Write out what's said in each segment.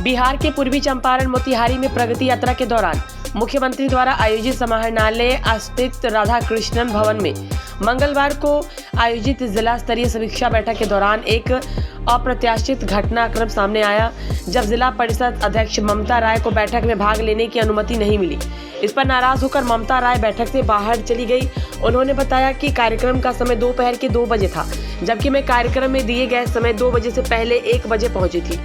बिहार के पूर्वी चंपारण मोतिहारी में प्रगति यात्रा के दौरान मुख्यमंत्री द्वारा आयोजित समाहरणालय स्थित राधा कृष्णन भवन में मंगलवार को आयोजित जिला स्तरीय समीक्षा बैठक के दौरान एक अप्रत्याशित घटनाक्रम सामने आया, जब जिला परिषद अध्यक्ष ममता राय को बैठक में भाग लेने की अनुमति नहीं मिली। इस पर नाराज होकर ममता राय बैठक से बाहर चली गई। उन्होंने बताया कि कार्यक्रम का समय दोपहर के 2 बजे था, जबकि मैं कार्यक्रम में दिए गए समय 2 बजे से पहले 1 बजे पहुंची थी।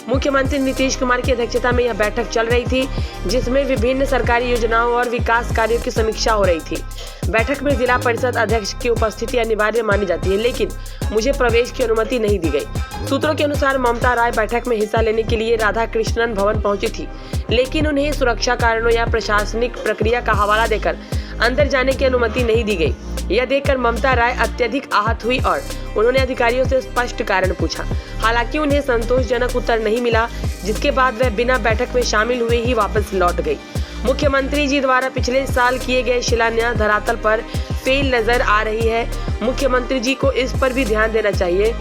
मुख्यमंत्री नीतीश कुमार की अध्यक्षता में यह बैठक चल रही थी, जिसमें विभिन्न सरकारी योजनाओं और विकास कार्यों की समीक्षा हो रही थी। बैठक में जिला परिषद अध्यक्ष की उपस्थिति अनिवार्य मानी जाती है, लेकिन मुझे प्रवेश की अनुमति नहीं दी गई। सूत्रों के अनुसार ममता राय बैठक में हिस्सा लेने के लिए राधा कृष्णन भवन पहुंची थी, लेकिन उन्हें सुरक्षा कारणों या प्रशासनिक प्रक्रिया का हवाला देकर अंदर जाने की अनुमति नहीं दी गई। यह देखकर ममता राय अत्यधिक आहत हुई और उन्होंने अधिकारियों से स्पष्ट कारण पूछा। हालांकि उन्हें संतोषजनक उत्तर नहीं मिला, जिसके बाद वह बिना बैठक में शामिल हुए ही वापस लौट गई। मुख्यमंत्री जी द्वारा पिछले साल किए गए शिलान्यास धरातल पर फेल नजर आ रही है। मुख्यमंत्री जी को इस पर भी ध्यान देना चाहिए,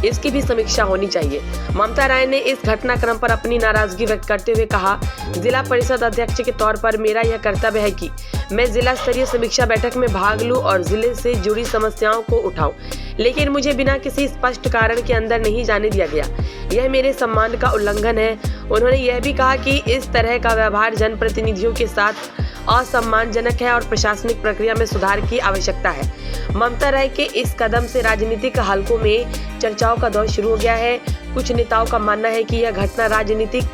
इसकी भी समीक्षा होनी चाहिए। ममता राय ने इस घटनाक्रम पर अपनी नाराजगी व्यक्त करते हुए कहा, जिला परिषद अध्यक्ष के तौर पर मेरा यह कर्तव्य है कि मैं जिला स्तरीय समीक्षा बैठक में भाग लूं और जिले से जुड़ी समस्याओं को उठाऊं, लेकिन मुझे बिना किसी स्पष्ट कारण के अंदर नहीं जाने दिया गया। यह मेरे सम्मान का उल्लंघन है। उन्होंने यह भी कहा कि इस तरह का व्यवहार जनप्रतिनिधियों के साथ असम्मानजनक है और प्रशासनिक प्रक्रिया में सुधार की आवश्यकता है। ममता राय के इस कदम से राजनीतिक हलकों में चर्चाओं का दौर शुरू हो गया है। कुछ नेताओं का मानना है कि यह घटना राजनीतिक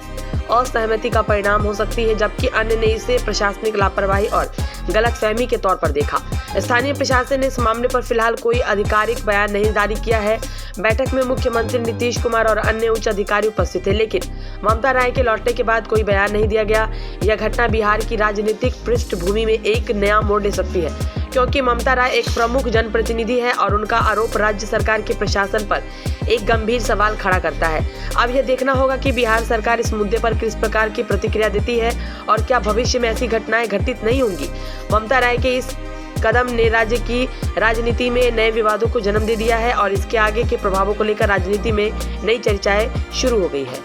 असहमति का परिणाम हो सकती है, जबकि अन्य ने इसे प्रशासनिक लापरवाही और गलतफहमी के तौर पर देखा। स्थानीय प्रशासन ने इस मामले पर फिलहाल कोई आधिकारिक बयान नहीं जारी किया है। बैठक में मुख्यमंत्री नीतीश कुमार और अन्य उच्च अधिकारी उपस्थित थे, लेकिन ममता राय के लौटने के बाद कोई बयान नहीं दिया गया। यह घटना बिहार की राजनीतिक पृष्ठभूमि में एक नया मोड़ ले सकती है, क्योंकि ममता राय एक प्रमुख जनप्रतिनिधि है और उनका आरोप राज्य सरकार के प्रशासन पर एक गंभीर सवाल खड़ा करता है। अब यह देखना होगा कि बिहार सरकार इस मुद्दे पर किस प्रकार की प्रतिक्रिया देती है और क्या भविष्य में ऐसी घटनाएं घटित नहीं होंगी। ममता राय के इस कदम ने राज्य की राजनीति में नए विवादों को जन्म दे दिया है और इसके आगे के प्रभावों को लेकर राजनीति में नई चर्चाएं शुरू हो गई है।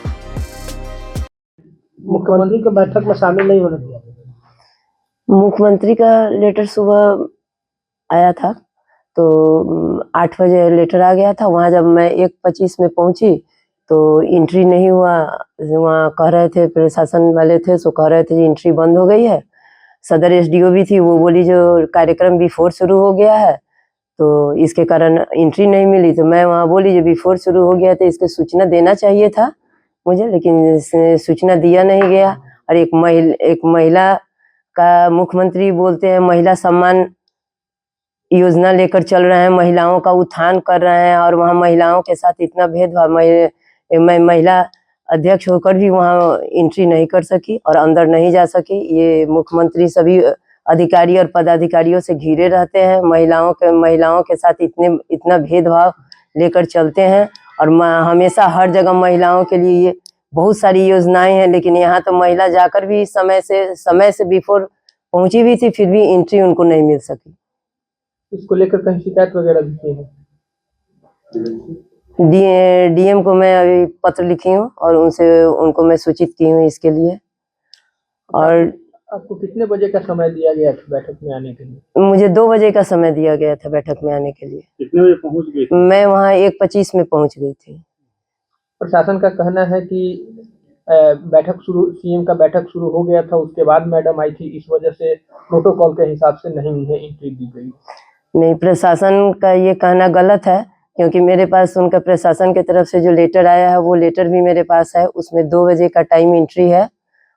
मुख्यमंत्री को बैठक में शामिल नहीं होने दिया। मुख्यमंत्री का लेटर सुबह आया था, तो 8 बजे लेटर आ गया था। वहाँ जब मैं 1:25 में पहुंची तो एंट्री नहीं हुआ। वहाँ कह रहे थे, प्रशासन वाले थे सो कह रहे थे कि एंट्री बंद हो गई है। सदर एसडीओ भी थी, वो बोली जो कार्यक्रम बिफोर शुरू हो गया है, तो इसके कारण एंट्री नहीं मिली। तो मैं वहाँ बोली जो बिफोर शुरू हो गया तो इसके सूचना देना चाहिए था मुझे, लेकिन सूचना दिया नहीं गया। और एक महिला का मुख्यमंत्री बोलते हैं महिला सम्मान योजना लेकर चल रहे हैं, महिलाओं का उत्थान कर रहे हैं, और वहाँ महिलाओं के साथ इतना भेदभाव। मैं महिला अध्यक्ष होकर भी वहाँ एंट्री नहीं कर सकी और अंदर नहीं जा सकी। ये मुख्यमंत्री सभी अधिकारी और पदाधिकारियों से घिरे रहते हैं, महिलाओं के साथ इतना भेदभाव लेकर चलते हैं। और हमेशा हर जगह महिलाओं के लिए बहुत सारी योजनाएं हैं, लेकिन यहाँ तो महिला जाकर भी समय से बिफोर पहुंची भी थी, फिर भी एंट्री उनको नहीं मिल सकी। इसको लेकर कहीं शिकायत वगैरह भी की है? डीएम को मैं अभी पत्र लिखी हूँ और उनको मैं सूचित की हूँ इसके लिए। और आपको कितने बजे का समय दिया गया था बैठक में आने के लिए? मुझे 2 बजे का समय दिया गया था बैठक में आने के लिए। कितने बजे पहुंच गई? मैं वहाँ 1:25 में पहुंच गई थी। प्रशासन का कहना है कि सीएम का बैठक शुरू हो गया था, उसके बाद मैडम आई थी, इस वजह से प्रोटोकॉल के हिसाब से नहीं उन्हें एंट्री दी गई। नहीं, प्रशासन का ये कहना गलत है, क्योंकि मेरे पास उनका प्रशासन की तरफ से जो लेटर आया है वो लेटर भी मेरे पास है। उसमें 2 बजे का टाइम एंट्री है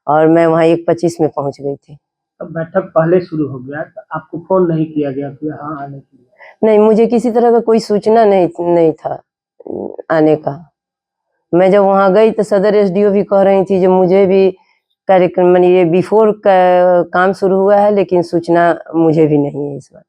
और मैं वहाँ 1:25 में पहुँच गई थी। अब बैठक पहले शुरू हो गया तो आपको फोन नहीं किया गया कि हाँ आने के लिए? नहीं, मुझे किसी तरह का कोई सूचना नहीं था आने का। मैं जब वहाँ गई तो सदर एसडीओ भी कह रही थी जो मुझे भी कार्यक्रम ये बिफोर का काम शुरू हुआ है, लेकिन सूचना मुझे भी नहीं है इस बार।